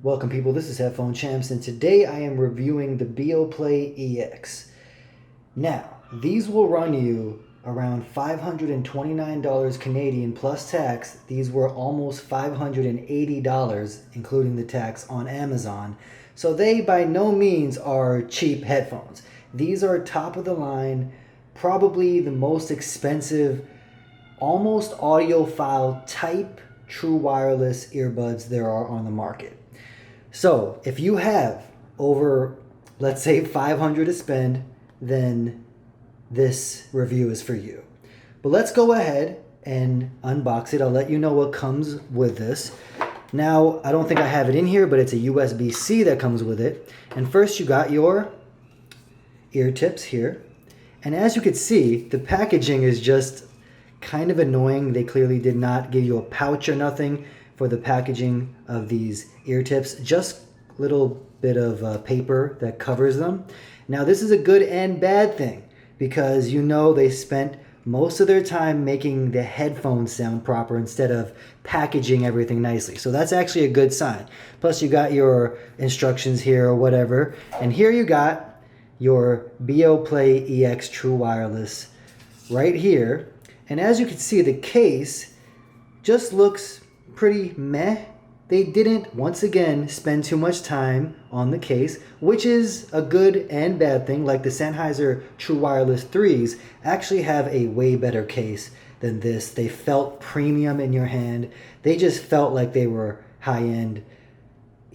Welcome people, this is Headphone Champs, and today I am reviewing the Beoplay EX. Now, these will run you around $529 Canadian plus tax. These were almost $580, including the tax, on Amazon. So they by no means are cheap headphones. These are top of the line, probably the most expensive, almost audiophile type true wireless earbuds there are on the market. So if you have over, let's say, 500 to spend, then this review is for you. But let's go ahead and unbox it. I'll let you know what comes with this. Now, I don't think I have it in here, but it's a USB-C that comes with it. And first you got your ear tips here. And as you can see, the packaging is just kind of annoying. They clearly did not give you a pouch or nothing for the packaging of these ear tips, just a little bit of paper that covers them. Now this is a good and bad thing because you know they spent most of their time making the headphones sound proper instead of packaging everything nicely. So that's actually a good sign. Plus you got your instructions here or whatever, and here you got your Beoplay EX True Wireless right here. And as you can see, the case just looks pretty meh. They didn't, once again, spend too much time on the case, which is a good and bad thing. Like the Sennheiser True Wireless 3s actually have a way better case than this. They felt premium in your hand. They just felt like they were high-end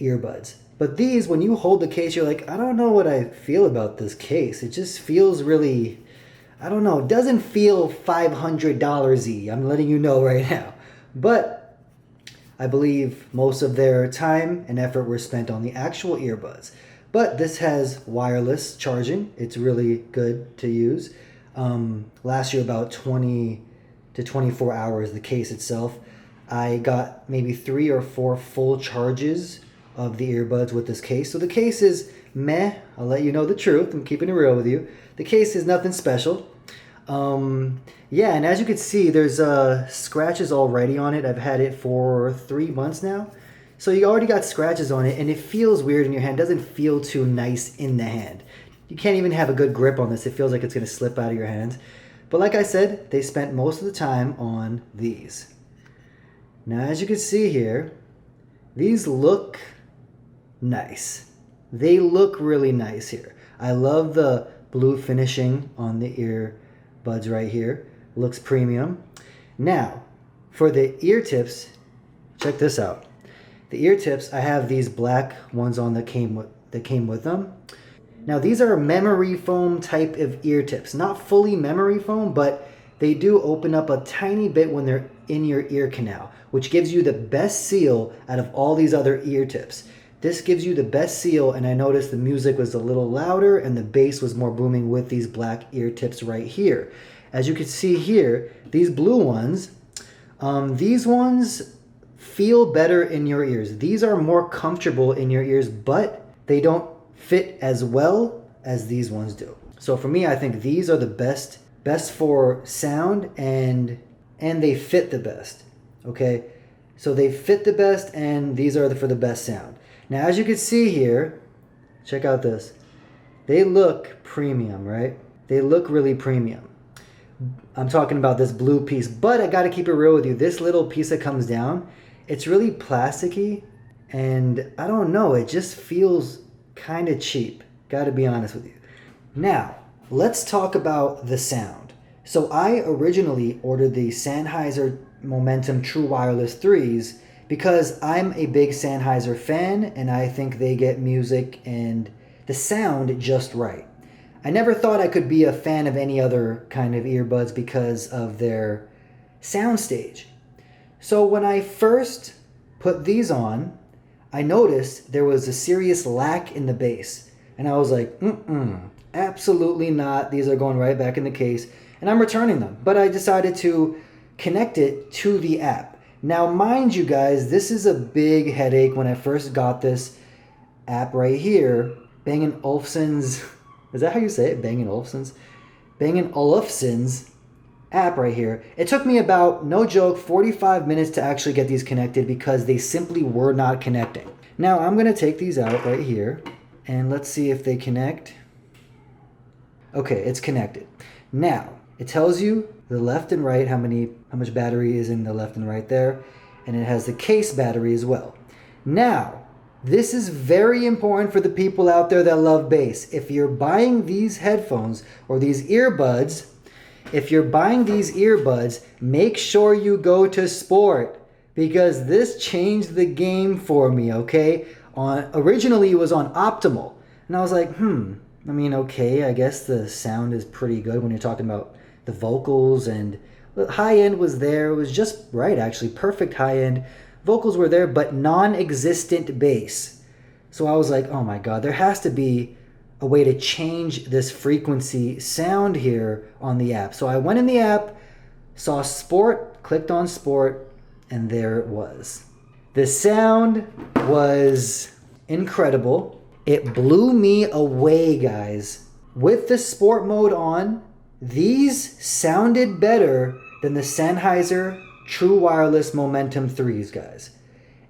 earbuds. But these, when you hold the case, you're like, I don't know what I feel about this case. It just feels really, I don't know, it doesn't feel $500-y. I'm letting you know right now. But I believe most of their time and effort were spent on the actual earbuds. But this has wireless charging. It's really good to use. Lasts you about 20 to 24 hours, the case itself. I got maybe 3 or 4 full charges of the earbuds with this case. So the case is meh. I'll let you know the truth. I'm keeping it real with you. The case is nothing special. Yeah, and as you can see, there's scratches already on it. I've had it for 3 months now. So you already got scratches on it, and it feels weird in your hand. It doesn't feel too nice in the hand. You can't even have a good grip on this. It feels like it's going to slip out of your hands. But like I said, they spent most of the time on these. Now, as you can see here, these look nice. They look really nice here. I love the blue finishing on the earbuds right here. Looks premium. Now, for the ear tips, check this out. The ear tips, I have these black ones on that came with them. Now, these are memory foam type of ear tips. Not fully memory foam, but they do open up a tiny bit when they're in your ear canal, which gives you the best seal out of all these other ear tips. This gives you the best seal, and I noticed the music was a little louder and the bass was more booming with these black ear tips right here. As you can see here, these blue ones, these ones feel better in your ears. These are more comfortable in your ears, but they don't fit as well as these ones do. So for me, I think these are the best for sound, and they fit the best. Okay, so they fit the best, and these are for the best sound. Now, as you can see here, check out this. They look premium, right? They look really premium. I'm talking about this blue piece, but I got to keep it real with you. This little piece that comes down, it's really plasticky, and I don't know, it just feels kind of cheap. Got to be honest with you. Now, let's talk about the sound. So I originally ordered the Sennheiser Momentum True Wireless 3s because I'm a big Sennheiser fan, and I think they get music and the sound just right. I never thought I could be a fan of any other kind of earbuds because of their soundstage. So when I first put these on, I noticed there was a serious lack in the bass. And I was like, absolutely not. These are going right back in the case. And I'm returning them. But I decided to connect it to the app. Now, mind you guys, this is a big headache. When I first got this app right here, Bang Olufsen's, is that how you say it? Bang Olufsen's? Bang Olufsen's app right here. It took me about, no joke, 45 minutes to actually get these connected because they simply were not connecting. Now I'm going to take these out right here and let's see if they connect. Okay, it's connected. Now, it tells you the left and right, how much battery is in the left and right there, and it has the case battery as well. Now, this is very important for the people out there that love bass. If you're buying these headphones or these earbuds, make sure you go to sport, because this changed the game for me, okay? Originally it was on optimal, and I was like, I mean, okay, I guess the sound is pretty good when you're talking about the vocals, and the high end was there. It was just right, actually. Perfect high end. Vocals were there, but non-existent bass. So I was like, oh my God, there has to be a way to change this frequency sound here on the app. So I went in the app, saw sport, clicked on sport, and there it was. The sound was incredible. It blew me away, guys. With the sport mode on, these sounded better than the Sennheiser True Wireless Momentum 3s, guys.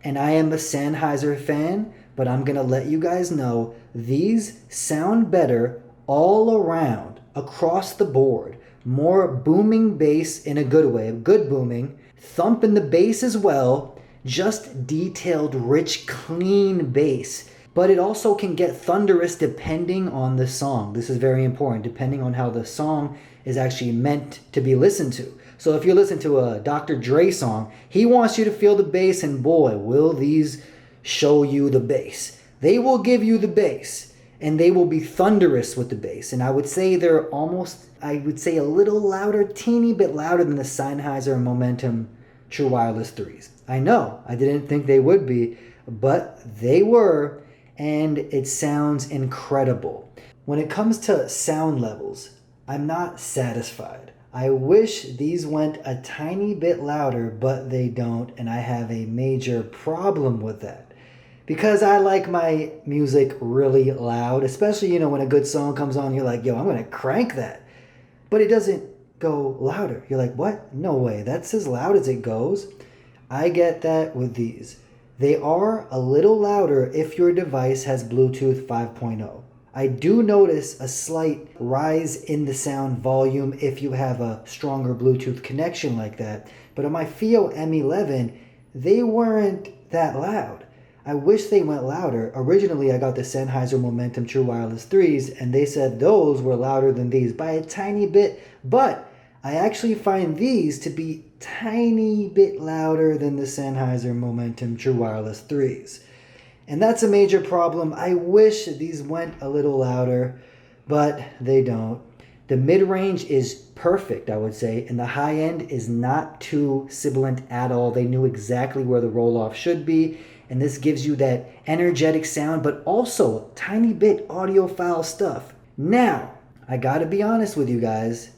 And I am a Sennheiser fan, but I'm going to let you guys know these sound better all around, across the board. More booming bass in a good way, good booming. Thump in the bass as well. Just detailed, rich, clean bass. But it also can get thunderous depending on the song. This is very important, depending on how the song is actually meant to be listened to. So if you listen to a Dr. Dre song, he wants you to feel the bass, and boy, will these show you the bass. They will give you the bass, and they will be thunderous with the bass. And I would say they're almost, I would say a little louder, teeny bit louder than the Sennheiser Momentum True Wireless 3s. I know, I didn't think they would be, but they were. And it sounds incredible. When it comes to sound levels, I'm not satisfied. I wish these went a tiny bit louder, but they don't, and I have a major problem with that. Because I like my music really loud, especially, when a good song comes on, you're like, yo, I'm gonna crank that. But it doesn't go louder. You're like, what? No way, that's as loud as it goes. I get that with these. They are a little louder if your device has Bluetooth 5.0. I do notice a slight rise in the sound volume if you have a stronger Bluetooth connection like that. But on my FIO M11, they weren't that loud. I wish they went louder. Originally, I got the Sennheiser Momentum True Wireless 3s, and they said those were louder than these by a tiny bit. But I actually find these to be tiny bit louder than the Sennheiser Momentum True Wireless 3s. And that's a major problem. I wish these went a little louder, but they don't. The mid-range is perfect, I would say, and the high end is not too sibilant at all. They knew exactly where the roll-off should be, and this gives you that energetic sound, but also tiny bit audiophile stuff. Now, I gotta be honest with you guys.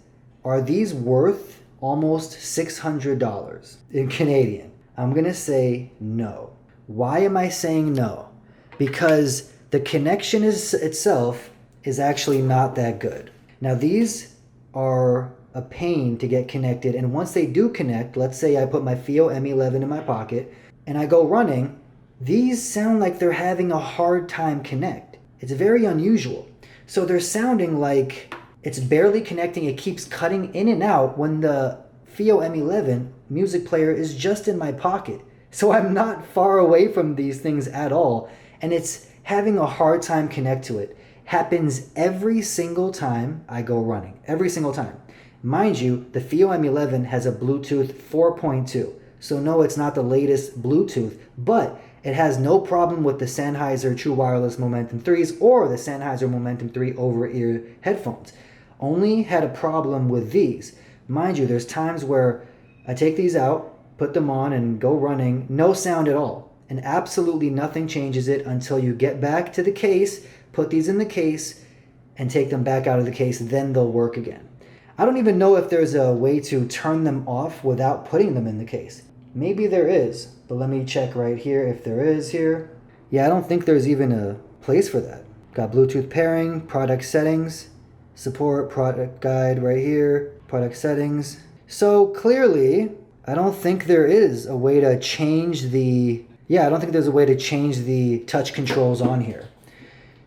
Are these worth almost $600 in Canadian? I'm gonna say no. Why am I saying no? Because the connection itself is actually not that good. Now these are a pain to get connected, and once they do connect, let's say I put my FIO M11 in my pocket and I go running, these sound like they're having a hard time connect. It's very unusual. So they're sounding like it's barely connecting. It keeps cutting in and out when the FIO M11 music player is just in my pocket. So I'm not far away from these things at all, and it's having a hard time connect to it. Happens every single time I go running. Every single time. Mind you, the FIO M11 has a Bluetooth 4.2. So no, it's not the latest Bluetooth, but it has no problem with the Sennheiser True Wireless Momentum 3s or the Sennheiser Momentum 3 over-ear headphones. Only had a problem with these. Mind you, there's times where I take these out, put them on, and go running, no sound at all. And absolutely nothing changes it until you get back to the case, put these in the case, and take them back out of the case, then they'll work again. I don't even know if there's a way to turn them off without putting them in the case. Maybe there is, but let me check right here if there is here. Yeah, I don't think there's even a place for that. Got Bluetooth pairing, product settings, support, product guide right here, product settings. So clearly, I don't think there is a way to change the Yeah, I don't think there's a way to change the touch controls on here.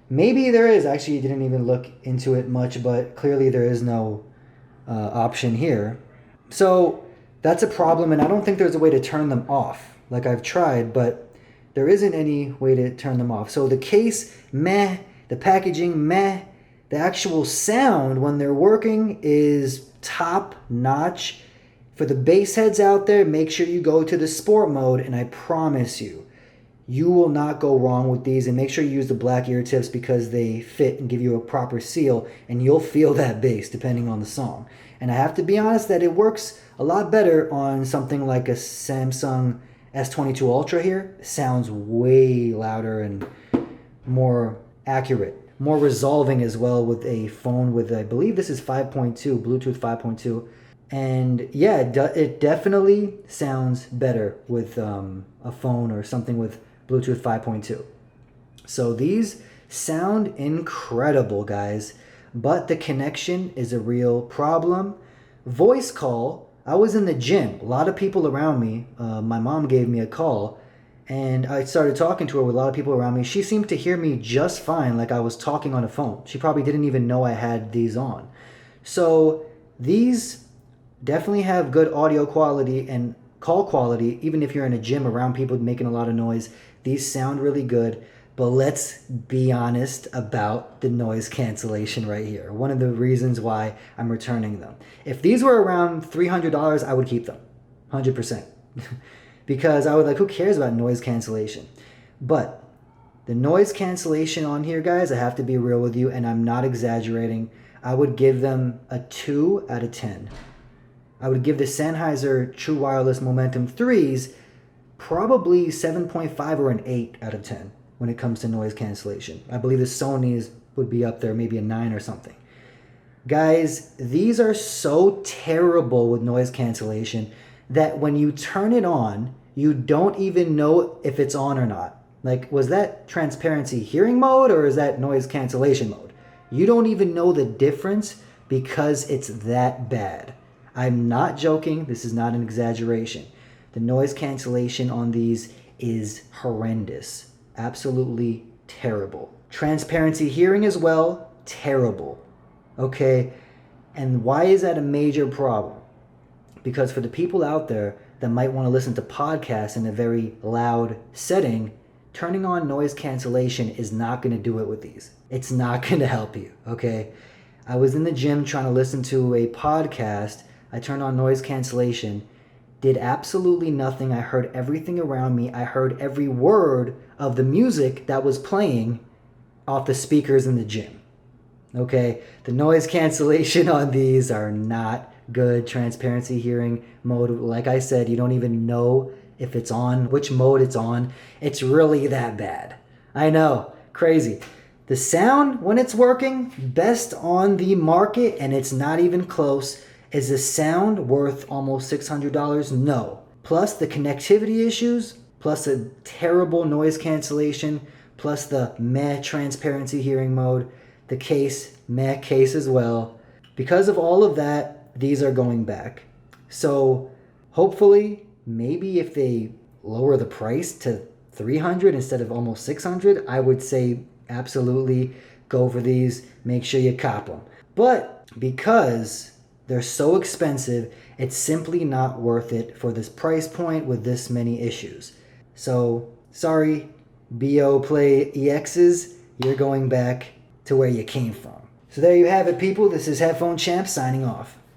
Maybe there is. Actually, you didn't even look into it much, but clearly there is no option here. So that's a problem, and I don't think there's a way to turn them off. Like I've tried, but there isn't any way to turn them off. So the case, meh. The packaging, meh. The actual sound when they're working is top notch. For the bass heads out there, make sure you go to the sport mode, and I promise you, you will not go wrong with these. And make sure you use the black ear tips because they fit and give you a proper seal, and you'll feel that bass depending on the song. And I have to be honest that it works a lot better on something like a Samsung S22 Ultra here. It sounds way louder and more accurate, more resolving as well with a phone with, I believe this is 5.2, Bluetooth 5.2. And yeah, it definitely sounds better with a phone or something with Bluetooth 5.2. So these sound incredible, guys, but the connection is a real problem. Voice call, I was in the gym. A lot of people around me, my mom gave me a call, and I started talking to her with a lot of people around me. She seemed to hear me just fine, like I was talking on a phone. She probably didn't even know I had these on. So these definitely have good audio quality and call quality, even if you're in a gym around people making a lot of noise. These sound really good, but let's be honest about the noise cancellation right here. One of the reasons why I'm returning them. If these were around $300, I would keep them, 100%. Because I would like, who cares about noise cancellation? But the noise cancellation on here, guys, I have to be real with you, and I'm not exaggerating. I would give them a 2 out of 10. I would give the Sennheiser True Wireless Momentum 3s probably 7.5 or an 8 out of 10 when it comes to noise cancellation. I believe the Sony's would be up there, maybe a 9 or something. Guys, these are so terrible with noise cancellation that when you turn it on, you don't even know if it's on or not. Like, was that transparency hearing mode or is that noise cancellation mode? You don't even know the difference because it's that bad. I'm not joking. This is not an exaggeration. The noise cancellation on these is horrendous. Absolutely terrible. Transparency hearing as well, terrible. Okay? And why is that a major problem? Because for the people out there that might want to listen to podcasts in a very loud setting, turning on noise cancellation is not going to do it with these. It's not going to help you, okay? I was in the gym trying to listen to a podcast. I turned on noise cancellation, did absolutely nothing. I heard everything around me. I heard every word of the music that was playing off the speakers in the gym. Okay, the noise cancellation on these are not good. Transparency hearing mode, like I said, you don't even know if it's on, which mode it's on. It's really that bad. I know, crazy. The sound, when it's working, best on the market, and it's not even close. Is the sound worth almost $600? No. Plus the connectivity issues, plus the terrible noise cancellation, plus the meh transparency hearing mode, the case, meh case as well. Because of all of that, these are going back. So hopefully, maybe if they lower the price to $300 instead of almost $600, I would say absolutely go for these. Make sure you cop them. But because they're so expensive, it's simply not worth it for this price point with this many issues. So, sorry, Beoplay EXs, you're going back to where you came from. So there you have it, people. This is Headphone Champs signing off.